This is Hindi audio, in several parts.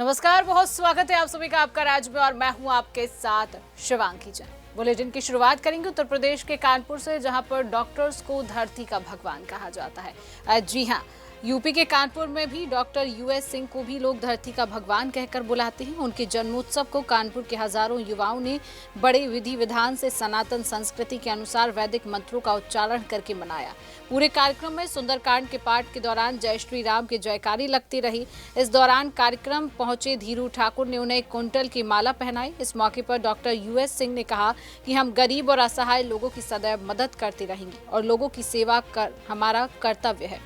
नमस्कार, बहुत स्वागत है आप सभी का आपका राज्य में और मैं हूं आपके साथ शिवांगी जैन। बुलेटिन की शुरुआत करेंगे उत्तर प्रदेश के कानपुर से, जहां पर डॉक्टर्स को धरती का भगवान कहा जाता है। जी हां, यूपी के कानपुर में भी डॉक्टर यूएस सिंह को भी लोग धरती का भगवान कहकर बुलाते हैं। उनके जन्मोत्सव को कानपुर के हजारों युवाओं ने बड़े विधि विधान से सनातन संस्कृति के अनुसार वैदिक मंत्रों का उच्चारण करके मनाया। पूरे कार्यक्रम में सुंदरकांड के पाठ के दौरान जय श्री राम की जयकारी लगती रही। इस दौरान कार्यक्रम पहुंचे धीरू ठाकुर ने उन्हें एक कुंटल की माला पहनाई। इस मौके पर डॉक्टर यूएस सिंह ने कहा कि हम गरीब और असहाय लोगों की सदैव मदद करते रहेंगे और लोगों की सेवा कर हमारा कर्तव्य है।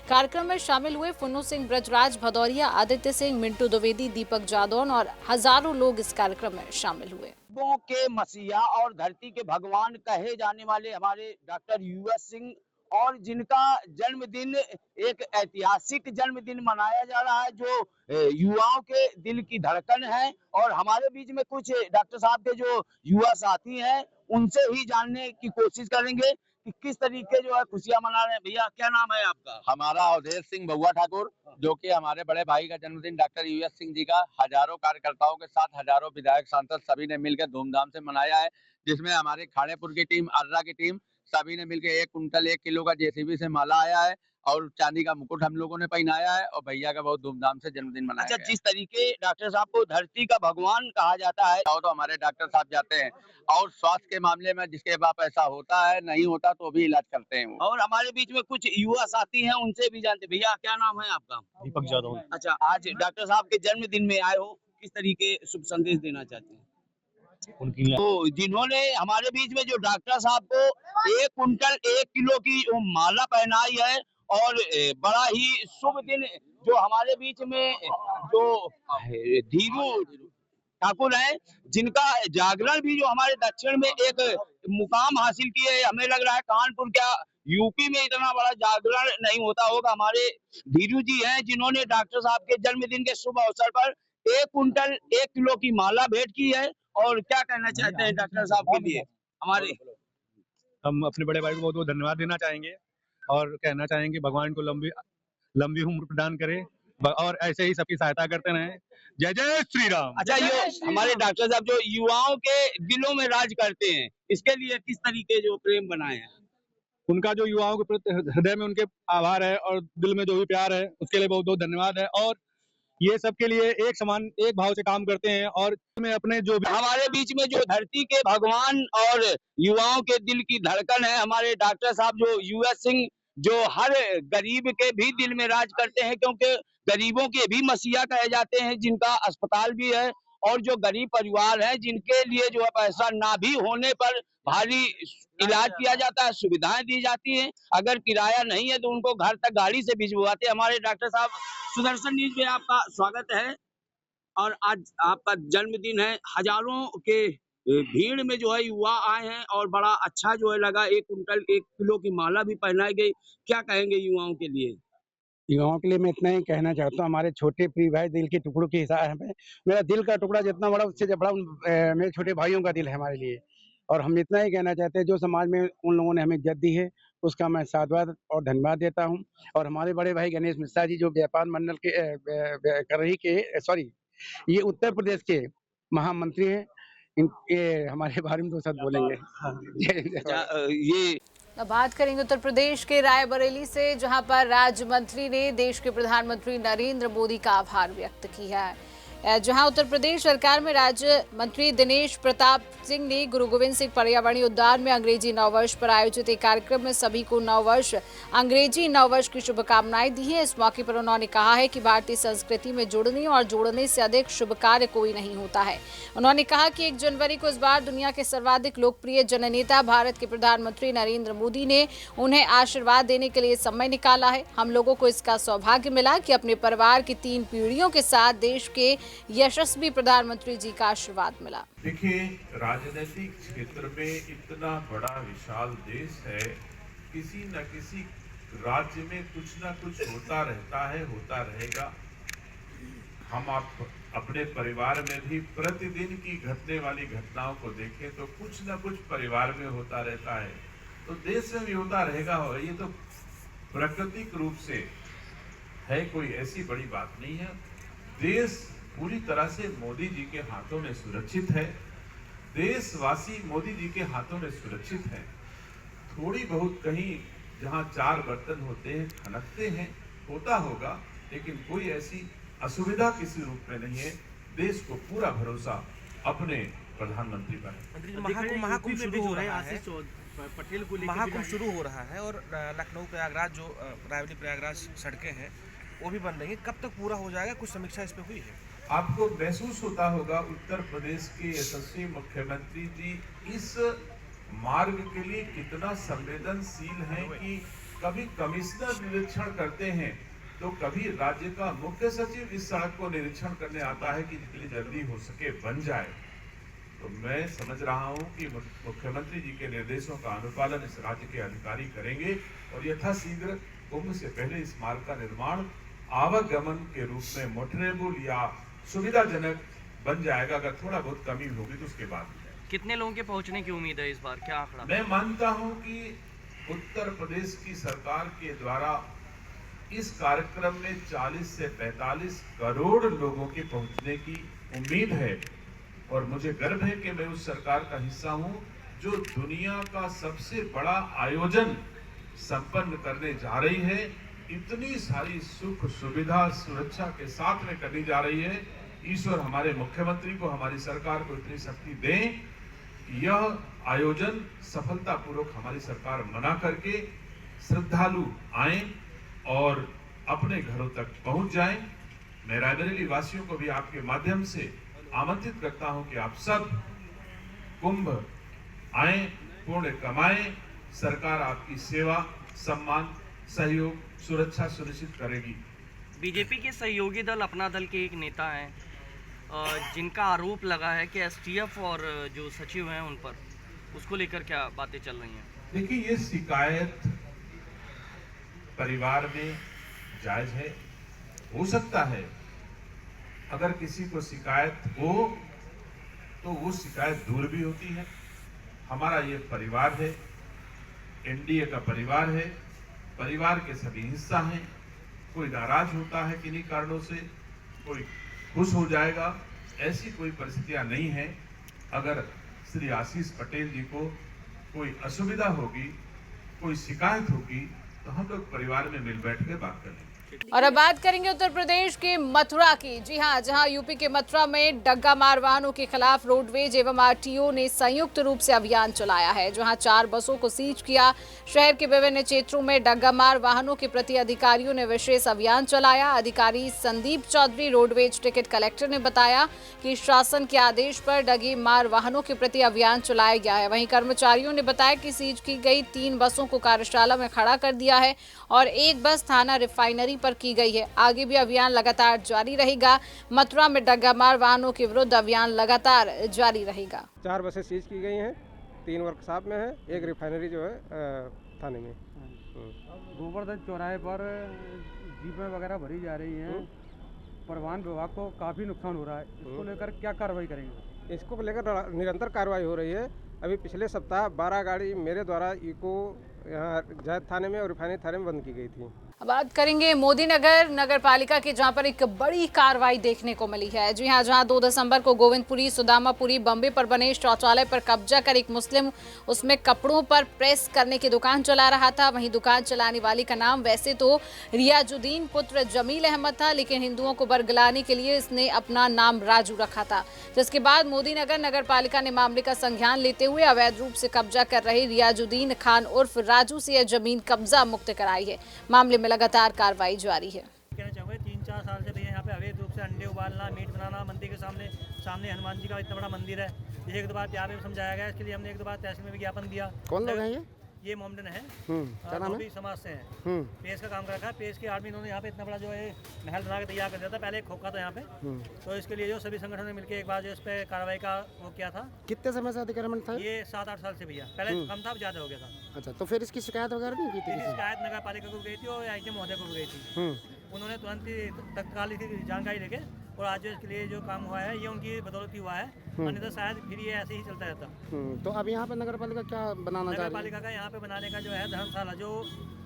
कार्यक्रम में शामिल हुए फुन्नू सिंह, ब्रजराज भदौरिया, आदित्य सिंह, मिंटू द्विवेदी, दीपक जादौन और हजारों लोग इस कार्यक्रम में शामिल हुए। के मसीहा और धरती के भगवान कहे जाने वाले हमारे डॉक्टर यूएस सिंह और जिनका जन्मदिन एक ऐतिहासिक जन्मदिन मनाया जा रहा है, जो युवाओं के दिल की धड़कन है। और हमारे बीच में कुछ डॉक्टर साहब के जो युवा साथी हैं, उनसे ही जानने की कोशिश करेंगे कि किस तरीके जो है खुशियां मना रहे हैं। भैया, क्या नाम है आपका? हमारा अवधेश सिंह बउआ ठाकुर, जो कि हमारे बड़े भाई का जन्मदिन डॉक्टर यूएस सिंह जी का हजारों कार्यकर्ताओं के साथ हजारों विधायक सांसद सभी ने मिलकर धूमधाम से मनाया है, जिसमें हमारे खाड़ेपुर की टीम, अर्रा की टीम सभी ने मिलकर 1 कुंटल 1 किलो का जेसीबी से माला आया है और चांदी का मुकुट हम लोगों ने पहनाया है और भैया का बहुत धूमधाम से जन्मदिन मनाया अच्छा, गया। जिस तरीके डॉक्टर साहब को धरती का भगवान कहा जाता है, तो हमारे डॉक्टर साहब जाते हैं और स्वास्थ्य के मामले में जिसके बाप ऐसा होता है, नहीं होता तो भी इलाज करते हैं वो। और हमारे बीच में कुछ युवा साथी हैं, उनसे भी जानते। भैया, क्या नाम है आपका? दीपक जादौन। अच्छा, आज डॉक्टर साहब के जन्मदिन में आए हो, किस तरीके शुभ संदेश देना चाहते हैं? उनकी तो जिन्होंने हमारे बीच में जो डॉक्टर साहब को 1 कुंटल 1 किलो की वो माला पहनाई है और बड़ा ही शुभ दिन जो हमारे बीच में जो धीरू ठाकुर है, जिनका जागरण भी जो हमारे दक्षिण में एक मुकाम हासिल किए है। हमें लग रहा है कानपुर क्या यूपी में इतना बड़ा जागरण नहीं होता होगा। हमारे धीरू जी हैं, जिन्होंने डॉक्टर साहब के जन्मदिन के शुभ अवसर पर 1 कुंटल 1 किलो की माला भेंट की है। और क्या कहना चाहते हैं डॉक्टर साहब के लिए? हमारे हम अपने बड़े भाई को बहुत बहुत धन्यवाद देना चाहेंगे और कहना चाहेंगे भगवान को लंबी लंबी उम्र प्रदान करे और ऐसे ही सबकी सहायता करते रहें। जय जय श्री राम। अच्छा, ये हमारे डॉक्टर साहब जो युवाओं के दिलों में राज करते हैं, इसके लिए किस तरीके जो प्रेम बनाए हैं? उनका जो युवाओं के प्रति हृदय में उनके आभार है और दिल में जो भी प्यार है उसके लिए बहुत बहुत धन्यवाद है। और ये सबके लिए एक समान एक भाव से काम करते हैं और में अपने जो भी हमारे बीच में जो धरती के भगवान और युवाओं के दिल की धड़कन है, हमारे डॉक्टर साहब जो यूएस सिंह, जो हर गरीब के भी दिल में राज करते हैं, क्योंकि गरीबों के भी मसीहा कहे जाते हैं, जिनका अस्पताल भी है। और जो गरीब परिवार है, जिनके लिए जो है पैसा ना भी होने पर भारी इलाज किया जाता है, सुविधाएं दी जाती हैं। अगर किराया नहीं है तो उनको घर तक गाड़ी से भिजवाते हैं। हमारे डॉक्टर साहब, सुदर्शन न्यूज में आपका स्वागत है। और आज आपका जन्मदिन है, हजारों के भीड़ में जो है युवा आए हैं और बड़ा अच्छा जो है लगा। 1 कुंटल 1 किलो की माला भी पहनाई गई। क्या कहेंगे युवाओं के लिए? युवाओं के लिए मैं इतना ही कहना चाहता हूँ, हमारे छोटे प्रिय भाई दिल के टुकड़ों के हिसाब है। मेरा दिल का टुकड़ा जितना बड़ा उससे बड़ा मेरे छोटे भाइयों का दिल है हमारे लिए। और हम इतना ही कहना चाहते हैं, जो समाज में उन लोगों ने हमें इज्जत दी है उसका मैं साधुवाद और धन्यवाद देता हूँ। और हमारे बड़े भाई गणेश मिश्रा जी, जो व्यापार मंडल के करही के सॉरी ये उत्तर प्रदेश के महामंत्री हैं, ये हमारे बारे में तो सब बोलेंगे। ये अब बात करेंगे उत्तर प्रदेश के रायबरेली से, जहां पर राज्य मंत्री ने देश के प्रधानमंत्री नरेंद्र मोदी का आभार व्यक्त किया है। जहां उत्तर प्रदेश सरकार में राज्य मंत्री दिनेश प्रताप सिंह ने गुरु गोविंद सिंह पर्यावरणीय उद्यान में अंग्रेजी नववर्ष पर आयोजित एक कार्यक्रम में सभी को अंग्रेजी नववर्ष की शुभकामनाएं दी हैं। इस मौके पर उन्होंने कहा है कि भारतीय संस्कृति में जुड़ने और जोड़ने से अधिक शुभ कार्य कोई नहीं होता है। उन्होंने कहा कि 1 जनवरी को इस बार दुनिया के सर्वाधिक लोकप्रिय जननेता भारत के प्रधानमंत्री नरेंद्र मोदी ने उन्हें आशीर्वाद देने के लिए समय निकाला है। हम लोगों को इसका सौभाग्य मिला कि अपने परिवार की 3 पीढ़ियों के साथ देश के यशस्वी प्रधानमंत्री जी का आशीर्वाद मिला। देखिए, राजनीतिक क्षेत्र में इतना बड़ा विशाल देश है, किसी न किसी राज्य में कुछ न कुछ होता रहता है, होता रहेगा। हम आप अपने परिवार में भी प्रतिदिन की घटने वाली घटनाओं को देखें तो कुछ न कुछ परिवार में होता रहता है, तो देश में भी होता रहेगा। और ये तो प्राकृतिक रूप से है, कोई ऐसी बड़ी बात नहीं है। देश पूरी तरह से मोदी जी के हाथों में सुरक्षित है। देशवासी मोदी जी के हाथों में सुरक्षित है। थोड़ी बहुत कहीं जहां चार बर्तन होते हैं, खनकते हैं, होता होगा, लेकिन कोई ऐसी असुविधा किसी रूप में नहीं है। देश को पूरा भरोसा अपने प्रधानमंत्री पर है। महाकुंभ शुरू हो रहा है, पटेल को महाकुंभ शुरू हो रहा है और लखनऊ प्रयागराज जो रायबरेली प्रयागराज सड़कें हैं वो भी बन रही है। कब तक पूरा हो जाएगा, कुछ समीक्षा इस पे हुई है? आपको महसूस होता होगा उत्तर प्रदेश के यशस्वी मुख्यमंत्री जी इस मार्ग के लिए कितना संवेदनशील हैं कि कभी कमिश्नर निरीक्षण करते हैं तो कभी राज्य का मुख्य सचिव इस सड़क को निरीक्षण करने आता है कि जितनी जल्दी हो सके बन जाए। तो मैं समझ रहा हूं कि मुख्यमंत्री जी के निर्देशों का अनुपालन इस राज्य के अधिकारी करेंगे और यथाशीघ्र कुंभ से पहले इस मार्ग का निर्माण आवागमन के रूप में मोटरेबल या सुविधाजनक बन जाएगा। अगर थोड़ा बहुत कमी होगी तो उसके बाद कितने लोगों के पहुंचने की उम्मीद है इस बार, क्या आंकड़ा? मैं मानता हूं कि उत्तर प्रदेश की सरकार के द्वारा इस कार्यक्रम में 40 से 45 करोड़ लोगों के पहुंचने की उम्मीद है और मुझे गर्व है कि मैं उस सरकार का हिस्सा हूं जो दुनिया का सबसे बड़ा आयोजन संपन्न करने जा रही है। इतनी सारी सुख सुविधा सुरक्षा के साथ में करनी जा रही है। ईश्वर हमारे मुख्यमंत्री को, हमारी सरकार को इतनी शक्ति दें कि यह आयोजन सफलतापूर्वक हमारी सरकार मना करके श्रद्धालु आए और अपने घरों तक पहुंच जाएं। मैं रायबरेली वासियों को भी आपके माध्यम से आमंत्रित करता हूं कि आप सब कुंभ आए, पुण्य कमाएं। सरकार आपकी सेवा, सम्मान, सहयोग, सुरक्षा सुनिश्चित करेगी। बीजेपी के सहयोगी दल अपना दल के एक नेता हैं जिनका आरोप लगा है कि एसटीएफ और जो सचिव हैं उन पर, उसको लेकर क्या बातें चल रही हैं? देखिए, ये शिकायत परिवार में जायज है, हो सकता है अगर किसी को शिकायत हो तो वो शिकायत दूर भी होती है। हमारा ये परिवार है, एनडीए का परिवार है, परिवार के सभी हिस्सा हैं। कोई नाराज होता है किन्हीं कारणों से, कोई खुश हो जाएगा, ऐसी कोई परिस्थितियां नहीं है। अगर श्री आशीष पटेल जी को कोई असुविधा होगी, कोई शिकायत होगी तो हम लोग परिवार में मिल बैठ के बात करेंगे। और अब बात करेंगे उत्तर प्रदेश के मथुरा की। जी हां, जहां यूपी के मथुरा में डग्गा मार वाहनों के खिलाफ रोडवेज एवं आरटीओ ने संयुक्त रूप से अभियान चलाया है, जहां 4 बसों को सीज किया। शहर के विभिन्न क्षेत्रों में डग्गा मार वाहनों के प्रति अधिकारियों ने विशेष अभियान चलाया। अधिकारी Sandeep Chaudhary, roadways ticket collector, ने बताया कि शासन के आदेश पर डग्गे मार वाहनों के प्रति अभियान चलाया गया है। वहीं कर्मचारियों ने बताया कि सीज की गई 3 बसों को कार्यशाला में खड़ा कर दिया है और 1 बस थाना रिफाइनरी पर की गई है। आगे भी अभियान लगातार जारी रहेगा। मथुरा में डग्गा मार वाहनों के विरुद्ध अभियान लगातार जारी रहेगा। 4 बसें सीज की गई हैं, 3 वर्कशॉप में है, 1 रिफाइनरी जो है थाने में। गोवर्धन चौराहे पर जीपें वगैरह भरी जा रही हैं, परिवहन विभाग को काफ़ी नुकसान हो रहा है, इसको लेकर क्या कार्रवाई करेंगे? इसको लेकर निरंतर कार्रवाई हो रही है। अभी पिछले सप्ताह 12 गाड़ी मेरे द्वारा इको यहाँ जैत थाने में और रिफाइनरी थाने में बंद की गई थी। अब बात करेंगे मोदी नगर नगर पालिका की, जहां पर एक बड़ी कार्रवाई देखने को मिली है। जी हां, जहां 2 दिसंबर को गोविंदपुरी, सुदामापुरी, बम्बे पर बने शौचालय पर कब्जा कर एक मुस्लिम उसमें कपड़ों पर प्रेस करने की दुकान चला रहा था। वहीं दुकान चलाने वाली का नाम वैसे तो रियाजुद्दीन पुत्र जमील अहमद था, लेकिन हिंदुओं को बरगलाने के लिए इसने अपना नाम राजू रखा था। जिसके बाद मोदी नगर नगर पालिका ने मामले का संज्ञान लेते हुए अवैध रूप से कब्जा कर रहे रियाजुद्दीन खान उर्फ राजू से यह जमीन कब्जा मुक्त कराई है। मामले में लगातार कार्रवाई जारी है। कहना चाहूँगा 3-4 साल से भैया यहाँ पे अवैध रूप से अंडे उबालना, मीट बनाना, मंदिर के सामने हनुमान जी का इतना बड़ा मंदिर है। ये 1-2 बार प्यार में समझाया गया, इसके लिए हमने 1-2 बार तहसील में विज्ञापन दिया। कौन लोग हैं ये मोमडन है, क्या नाम है? समाज से हैं। पेश का काम कर रखा है। पेश के आदमी इन्होंने यहाँ पे इतना बड़ा जो है महल बना के तैयार कर दिया था। पहले एक खोखा था यहाँ पे, तो इसके लिए जो सभी संगठनों ने मिलकर एक बार जो इस पे कार्रवाई का वो किया था। कितने समय से अतिक्रमण था? ये 7-8 साल से भैया, पहले कम था, ज्यादा हो गया था। अच्छा, तो फिर इसकी शिकायत वगैरह नहीं की थी? इसकी शिकायत नगर पालिका को गई थी और आई महोदय को गई थी। उन्होंने तुरंत ही तत्काल इसकी जानकारी लेके और आज इसके लिए जो काम हुआ है ये उनकी बदौलत ही हुआ है, अन्यथा शायद फिर ये ऐसे ही चलता रहता। तो अब यहाँ पे नगर पालिका क्या बनाना चाह रही है? नगर पालिका का यहाँ पे बनाने का जो है धर्मशाला, जो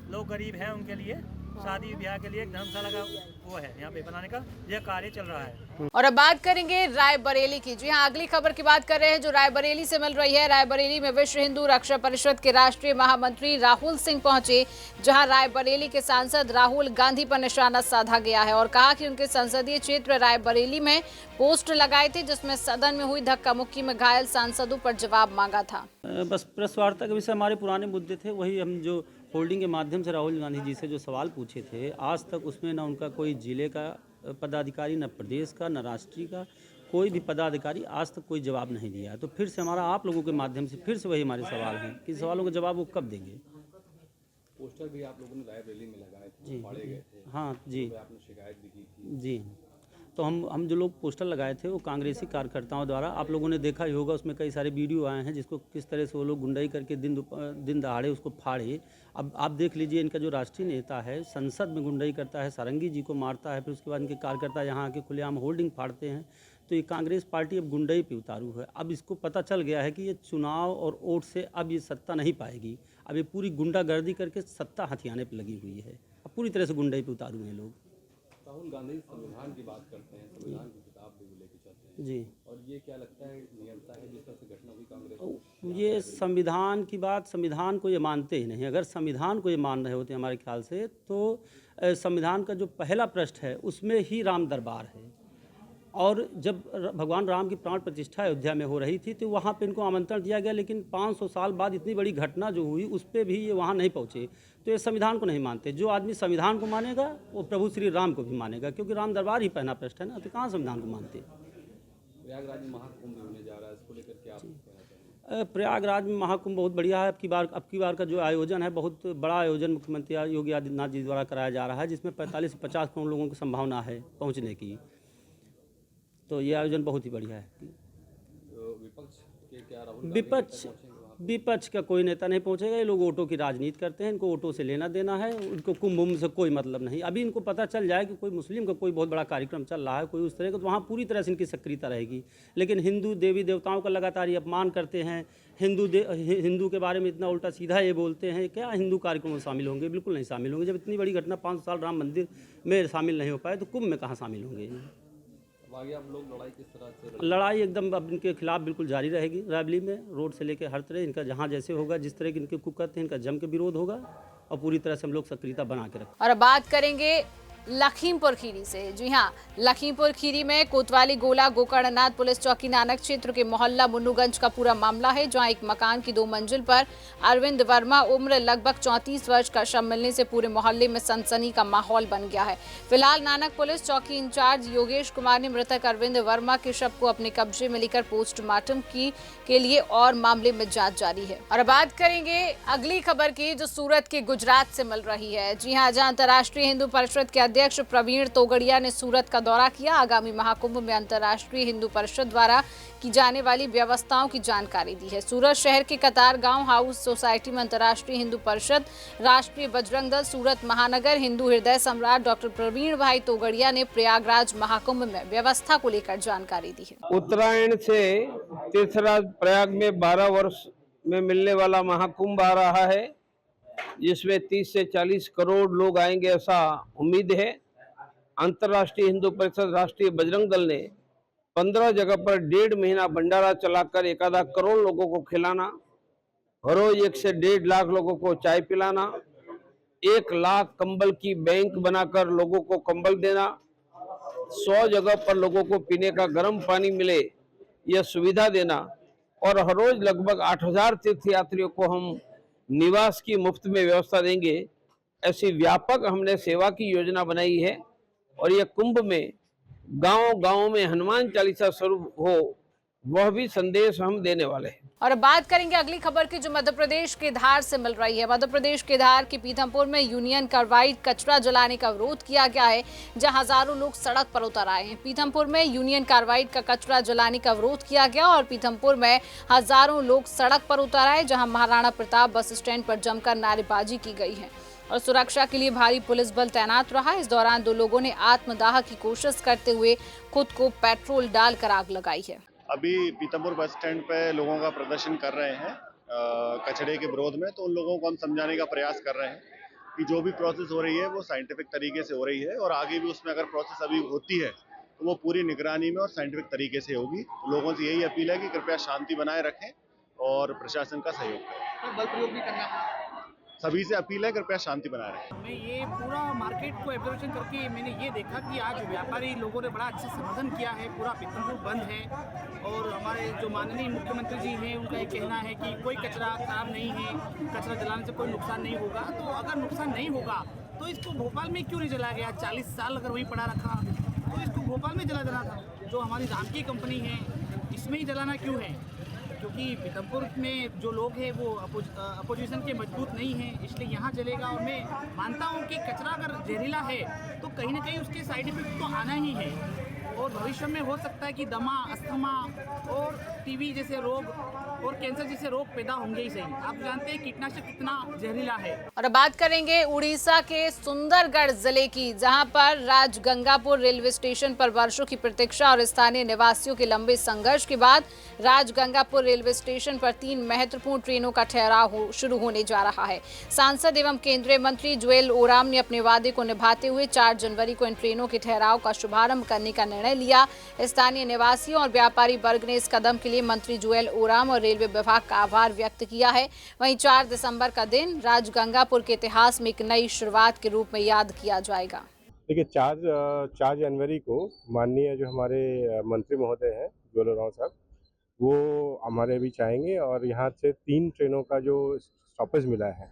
लोग गरीब हैं उनके लिए शादी ब्याह के लिए एक धर्मशाला का वो है यहाँ पे बनाने का, यह कार्य चल रहा है। और अब बात करेंगे रायबरेली की। जी हाँ, अगली खबर की बात कर रहे हैं जो रायबरेली से मिल रही है। रायबरेली में विश्व हिंदू रक्षा परिषद के राष्ट्रीय महामंत्री राहुल सिंह पहुंचे, जहां रायबरेली के सांसद राहुल गांधी पर निशाना साधा गया है और कहा कि उनके संसदीय क्षेत्र रायबरेली में पोस्ट लगाए थे जिसमें सदन में हुई धक्का मुक्की में घायल सांसदों पर जवाब मांगा था। बस प्रेस वार्ता के विषय हमारे पुराने मुद्दे थे, वही हम जो होल्डिंग के माध्यम से राहुल गांधी जी से जो सवाल पूछे थे, आज तक उसमें ना उनका कोई जिले का पदाधिकारी, न प्रदेश का, न राष्ट्रीय का कोई भी पदाधिकारी आज तक कोई जवाब नहीं दिया है। तो फिर से हमारा आप लोगों के माध्यम से फिर से वही हमारे सवाल हैं कि सवालों का जवाब वो कब देंगे। पोस्टर भी आप लोगों ने रायबरेली में लगाए थे, जी, फाड़े गए थे। हाँ जी, आपने शिकायत भी की थी। जी। तो हम जो लोग पोस्टर लगाए थे वो कांग्रेसी कार्यकर्ताओं द्वारा, आप लोगों ने देखा ही होगा, उसमें कई सारे वीडियो आए हैं जिसको किस तरह से वो लोग गुंडाई करके दिन दहाड़े उसको फाड़े। अब आप देख लीजिए, इनका जो राष्ट्रीय नेता है संसद में गुंडाई करता है, सारंगी जी को मारता है, फिर उसके बाद इनके कार्यकर्ता यहाँ आके खुलेआम होल्डिंग फाड़ते हैं। तो ये कांग्रेस पार्टी अब गुंडाई पे उतारू है। अब इसको पता चल गया है कि ये चुनाव और वोट से अब ये सत्ता नहीं पाएगी। अब ये पूरी गुंडागर्दी करके सत्ता हथियाने पर लगी हुई है। अब पूरी तरह से गुंडाई पे उतारू हैं लोग। राहुल गांधी संविधान की बात करते हैं, संविधान की किताब भी लेके चलते हैं जी, और ये क्या लगता है नियमता है जिस तरह से घटना हुई कांग्रेस? ये संविधान की बात, संविधान को ये मानते ही नहीं। अगर संविधान को ये मान रहे होते हमारे ख्याल से, तो संविधान का जो पहला पृष्ठ है उसमें ही राम दरबार है, और जब भगवान राम की प्राण प्रतिष्ठा अयोध्या में हो रही थी तो वहाँ पे इनको आमंत्रण दिया गया, लेकिन 500 साल बाद इतनी बड़ी घटना जो हुई उस पर भी ये वहाँ नहीं पहुँचे। तो ये संविधान को नहीं मानते। जो आदमी संविधान को मानेगा वो प्रभु श्री राम को भी मानेगा, क्योंकि राम दरबार ही पहला पृष्ठ है ना, तो कहाँ संविधान को मानते। प्रयागराज में महाकुंभ होने जा रहा है, इसको लेकर के आप कहना चाहेंगे? प्रयागराज में महाकुंभ बहुत बढ़िया है। अब की बार का जो आयोजन है, बहुत बड़ा आयोजन मुख्यमंत्री योगी आदित्यनाथ जी द्वारा कराया जा रहा है, जिसमें 45 से 50 करोड़ लोगों की संभावना है पहुँचने की। तो ये आयोजन बहुत ही बढ़िया है। तो विपक्ष के क्या राहुल विपक्ष का कोई नेता नहीं पहुंचेगा। ये लोग वोटों की राजनीति करते हैं, इनको वोटों से लेना देना है, उनको कुंभ से कोई मतलब नहीं। अभी इनको पता चल जाए कि कोई मुस्लिम का कोई बहुत बड़ा कार्यक्रम चल रहा है, कोई उस तरह का, तो वहाँ पूरी तरह से इनकी सक्रियता रहेगी। लेकिन हिंदू देवी देवताओं का लगातार ये अपमान करते हैं, हिंदू के बारे में इतना उल्टा सीधा ये बोलते हैं। क्या हिंदू कार्यक्रम में शामिल होंगे? बिल्कुल नहीं शामिल होंगे। जब इतनी बड़ी घटना 5 साल राम मंदिर में शामिल नहीं हो पाए तो कुंभ में कहाँ शामिल होंगे? आगे आप लोग लड़ाई किस तरह से? लड़ाई एकदम अब इनके खिलाफ बिल्कुल जारी रहेगी। रायबरेली में रोड से लेकर हर तरह इनका जहां जैसे होगा, जिस तरह की इनके कुकर्त हैं, इनका जम के विरोध होगा और पूरी तरह से हम लोग सक्रियता बना के रखें। और अब बात करेंगे लखीमपुर खीरी से। जी हां, लखीमपुर खीरी में कोतवाली गोला गोकर्णनाथ पुलिस चौकी नानक क्षेत्र के मोहल्ला मुन्नूगंज का पूरा मामला है, जहां एक मकान की 2 मंजिल पर अरविंद वर्मा उम्र लगभग 34 वर्ष का शव मिलने से पूरे मोहल्ले में सनसनी का माहौल बन गया है। फिलहाल नानक पुलिस चौकी इंचार्ज योगेश कुमार ने मृतक अरविंद वर्मा के शव को अपने कब्जे में लेकर पोस्टमार्टम के लिए और मामले में जांच जारी है। और बात करेंगे अगली खबर की, जो सूरत के गुजरात से मिल रही है। जी हां, जहां अंतर्राष्ट्रीय हिंदू परिषद के अध्यक्ष प्रवीण तोगड़िया ने सूरत का दौरा किया। आगामी महाकुंभ में अंतर्राष्ट्रीय हिंदू परिषद द्वारा की जाने वाली व्यवस्थाओं की जानकारी दी है। सूरत शहर के कतार गांव हाउस सोसाइटी में अंतर्राष्ट्रीय हिंदू परिषद, राष्ट्रीय बजरंग दल, सूरत महानगर हिंदू हृदय सम्राट डॉक्टर प्रवीण भाई तोगड़िया ने प्रयागराज महाकुंभ में व्यवस्था को लेकर जानकारी दी है। उत्तरायण से तीर्थराज प्रयाग में 12 वर्ष में मिलने वाला महाकुंभ आ रहा है, जिसमें 30 से 40 करोड़ लोग आएंगे ऐसा उम्मीद है। अंतर्राष्ट्रीय हिंदू परिषद, राष्ट्रीय बजरंग दल ने 15 जगह पर 1.5 महीना भंडारा चलाकर 1.25 करोड़ लोगों को खिलाना, हर रोज 1 से 1.5 लाख लोगों को चाय पिलाना, 1 लाख कंबल की बैंक बनाकर लोगों को कंबल देना, 100 जगह पर लोगों को पीने का गर्म पानी मिले यह सुविधा देना, और हर रोज लगभग 8000 तीर्थयात्रियों को हम निवास की मुफ्त में व्यवस्था देंगे। ऐसी व्यापक हमने सेवा की योजना बनाई है, और यह कुंभ में गांव-गांव में हनुमान चालीसा स्वरूप हो, वह भी संदेश हम देने वाले हैं। और अब बात करेंगे अगली खबर की, जो मध्य प्रदेश के धार से मिल रही है। मध्य प्रदेश के धार के पीथमपुर में यूनियन कार्बाइड कचरा जलाने का विरोध किया गया है, जहां हजारों लोग सड़क पर उतर आए हैं। पीथमपुर में यूनियन कार्बाइड का कचरा जलाने का विरोध किया गया और पीथमपुर में हजारों लोग सड़क पर उतर आए, जहां महाराणा प्रताप बस स्टैंड पर जमकर नारेबाजी की गई है और सुरक्षा के लिए भारी पुलिस बल तैनात रहा। इस दौरान 2 लोगों ने आत्मदाह की कोशिश करते हुए खुद को पेट्रोल डालकर आग लगाई है। अभी पीथमपुर बस स्टैंड पे लोगों का प्रदर्शन कर रहे हैं कचरे के विरोध में, तो उन लोगों को हम समझाने का प्रयास कर रहे हैं कि जो भी प्रोसेस हो रही है वो साइंटिफिक तरीके से हो रही है और आगे भी उसमें अगर प्रोसेस अभी होती है तो वो पूरी निगरानी में और साइंटिफिक तरीके से होगी। लोगों से यही अपील है कि कृपया शांति बनाए रखें और प्रशासन का सहयोग करें। बल प्रयोग भी करना, सभी से अपील है कृपया शांति बनाए रखें। मैं ये पूरा मार्केट को ऑब्जर्वेशन करके मैंने ये देखा कि आज व्यापारी लोगों ने बड़ा अच्छा समर्थन किया है। पूरा पीतमपुर बंद है और हमारे जो माननीय मुख्यमंत्री जी हैं उनका ये कहना है कि कोई कचरा खराब नहीं है, कचरा जलाने से कोई नुकसान नहीं होगा। तो अगर नुकसान नहीं होगा तो इसको भोपाल में क्यों नहीं जलाया गया? 40 साल अगर वही पड़ा रखा तो इसको भोपाल में जला देना था। जो हमारी राम की कंपनी है इसमें ही जलाना क्यों है? क्योंकि पीतमपुर में जो लोग हैं वो अपोजिशन के मजबूत नहीं हैं, इसलिए यहाँ चलेगा। और मैं मानता हूँ कि कचरा अगर जहरीला है तो कहीं ना कहीं उसके साइड इफेक्ट तो आना ही है और भविष्य में हो सकता है कि दमा, अस्थमा और टीबी जैसे रोग और कैंसर जैसे रोग पैदा होंगे ही सही। आप जानते हैं कीटनाशक कितना जहरीला है। और अब बात करेंगे उड़ीसा के सुंदरगढ़ जिले की, जहां पर राजगंगापुर रेलवे स्टेशन पर वर्षों की प्रतीक्षा और स्थानीय निवासियों के लंबे संघर्ष के बाद राजगंगापुर रेलवे स्टेशन पर 3 महत्वपूर्ण ट्रेनों का ठहराव शुरू होने जा रहा है। सांसद एवं केंद्रीय मंत्री जुएल ओराम ने अपने वादे को निभाते हुए 4 जनवरी को इन ट्रेनों के ठहराव का शुभारंभ करने का निर्णय लिया। स्थानीय निवासियों और व्यापारी वर्ग ने इस कदम के लिए मंत्री जुएल ओराम और रेलवे विभाग का आभार व्यक्त किया है। वहीं 4 दिसंबर का दिन राजगंगापुर के इतिहास में एक नई शुरुआत के रूप में याद किया जाएगा। देखिए 4 जनवरी को माननीय जो हमारे मंत्री महोदय हैं जुएल ओराम साहब, वो हमारे भी चाहेंगे और यहाँ से 3 ट्रेनों का जो स्टॉपेज मिला है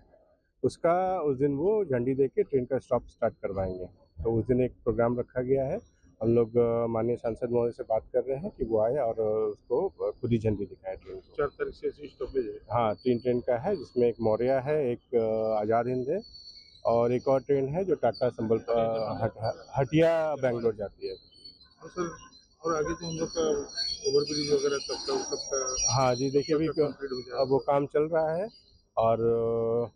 उसका उस दिन वो झंडी दे के ट्रेन का स्टॉप स्टार्ट करवाएंगे। तो उस दिन एक प्रोग्राम रखा गया है। हम लोग माननीय सांसद महोदय से बात कर रहे हैं कि वो आए और उसको खुद ही झंडी दिखाए ट्रेन को। 4 तारीख से स्टॉपेज है। हाँ, 3 ट्रेन का है जिसमें एक मौर्या है, एक आज़ाद हिंद है और एक और ट्रेन है जो टाटा हटिया बेंगलोर जाती है। सर और आगे जो हम लोग का ओवरब्रिज वगैरह सबका हाँ जी, देखिए अभी अब वो काम चल रहा है और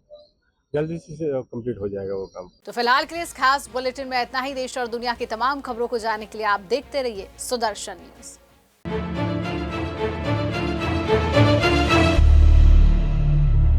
जल्दी से कंप्लीट हो जाएगा वो काम। तो फिलहाल के लिए इस खास बुलेटिन में इतना ही। देश और दुनिया की तमाम खबरों को जानने के लिए आप देखते रहिए सुदर्शन न्यूज।